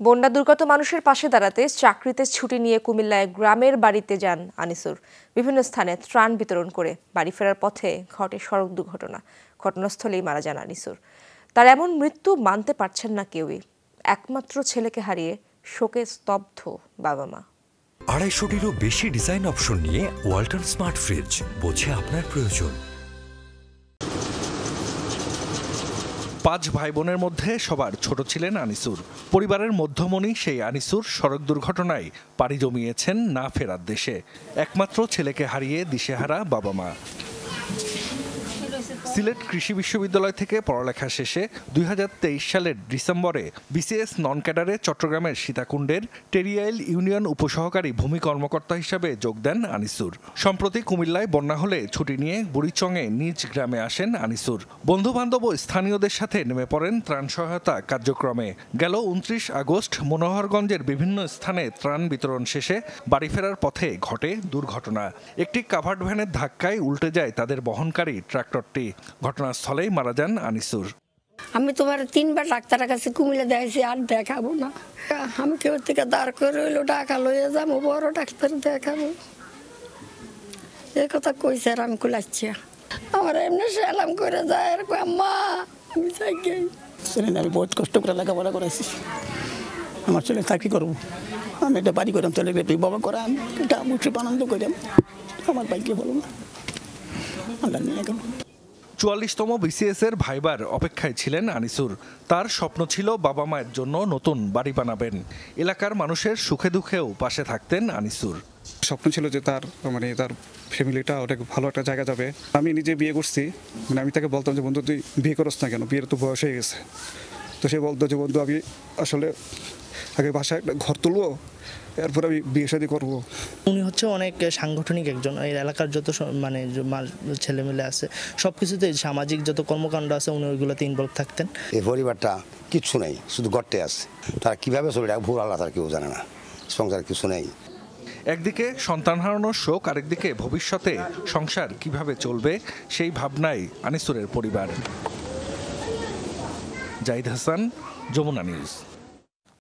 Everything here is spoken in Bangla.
বন্যা দুর্গত মানুষের পাশে দাঁড়াতে চাকরিতে ছুটি নিয়ে কুমিল্লায় গ্রামের বাড়িতে যান আনিসুর। বিভিন্ন স্থানে ত্রাণ বিতরণ করে বাড়ি ফেরার পথে ঘটে সড়ক দুর্ঘটনা। ঘটনাস্থলেই মারা যান আনিসুর। তার এমন মৃত্যু মানতে পারছেন না কেউই। একমাত্র ছেলেকে হারিয়ে শোকে স্তব্ধ বাবা মা। 250-টিরও বেশি ডিজাইন অপশন নিয়ে ওয়ালটন স্মার্ট ফ্রিজ, বোঝে আপনার প্রয়োজন। 5 ভাই বোনের মধ্যে সবার ছোট ছিলেন আনিসুর। পরিবারের মধ্যমণি সেই আনিসুর সড়ক দুর্ঘটনায় পাড়ি জমিয়েছেন না ফেরার দেশে। একমাত্র ছেলেকে হারিয়ে দিশেহারা বাবা মা। সিলেট কৃষি বিশ্ববিদ্যালয় থেকে পড়ালেখা শেষে 2023 সালের ডিসেম্বরে বিসিএস নন ক্যাডারে চট্টগ্রামের সীতাকুণ্ডের টেরিয়াইল ইউনিয়ন উপসহকারী ভূমি কর্মকর্তা হিসাবে যোগ দেন আনিসুর। সম্প্রতি কুমিল্লায় বন্যা হলে ছুটি নিয়ে বুড়িচংয়ে নিজ গ্রামে আসেন আনিসুর। বন্ধুবান্ধব ও স্থানীয়দের সাথে নেমে পড়েন ত্রাণ সহায়তা কার্যক্রমে। গেল 29 আগস্ট মনোহরগঞ্জের বিভিন্ন স্থানে ত্রাণ বিতরণ শেষে বাড়ি ফেরার পথে ঘটে দুর্ঘটনা। একটি কাভার্ড ভ্যানের ধাক্কায় উল্টে যায় তাদের বহনকারী ট্রাক্টরটি। ঘটনাস্থলেই মারা যান আনিসুর। আমি তোমার 3 বার ডাক্তারের কাছে কুমিল্লা দেখাইছি, আর দেখাবো না। আমি কেউ থেকে দাঁড় করে হইলো টাকা লইয়া যাবো, বড় ডাক্তার দেখাবো, এই কথা কইছে। আর আমি কুলাচ্ছি, আমার এমনি সালাম করে যায় আর মা আমি চাই। আমি বহুত কষ্ট করে লেখাপড়া করেছি। আমার ছেলে চাকরি করবো, আমি একটা বাড়ি করলাম, ছেলে বাবা করে আমি এটা মুঠে আনন্দ করলাম। আমার বাইকে বলো না আল্লাহ নিয়ে গেল। 44তম বিসিএস এর ভাইবার অপেক্ষায় ছিলেন আনিসুর। তার স্বপ্ন ছিল বাবা মায়ের জন্য নতুন বাড়ি বানাবেন। এলাকার মানুষের সুখে দুঃখেও পাশে থাকতেন আনিসুর। স্বপ্ন ছিল যে তার ফ্যামিলিটা অনেক ভালো একটা জায়গা যাবে। আমি নিজে বিয়ে করছি, আমি তাকে বলতাম যে বন্ধু তুই বিয়ে করস না কেন, বিয়ের তো বয়স হয়ে গেছে। তো সে বলতো যে বন্ধু আমি আসলে আগে বাসায় একটা ঘর তুলবো, এরপর আমি বিয়ে শাদী করবো। উনি হচ্ছে অনেক সাংগঠনিক একজন। এই এলাকার যত ছেলেমেলে আছে সব কিছুতে সামাজিক যত কর্মকাণ্ড আছে উনি ওইগুলোতে ইনভলভ থাকতেন। এই পরিবারটা কিচ্ছু নেই, শুধু গর্তে আছে। তারা কিভাবে চলে ভোর আল্লাহ তার কেউ জানে না, সংসার কিছু নেই। একদিকে সন্তান হারানোর শোক, আরেকদিকে ভবিষ্যতে সংসার কিভাবে চলবে সেই ভাবনাই আনিসুরের পরিবার। জাহিদ হাসান, যমুনা নিউজ।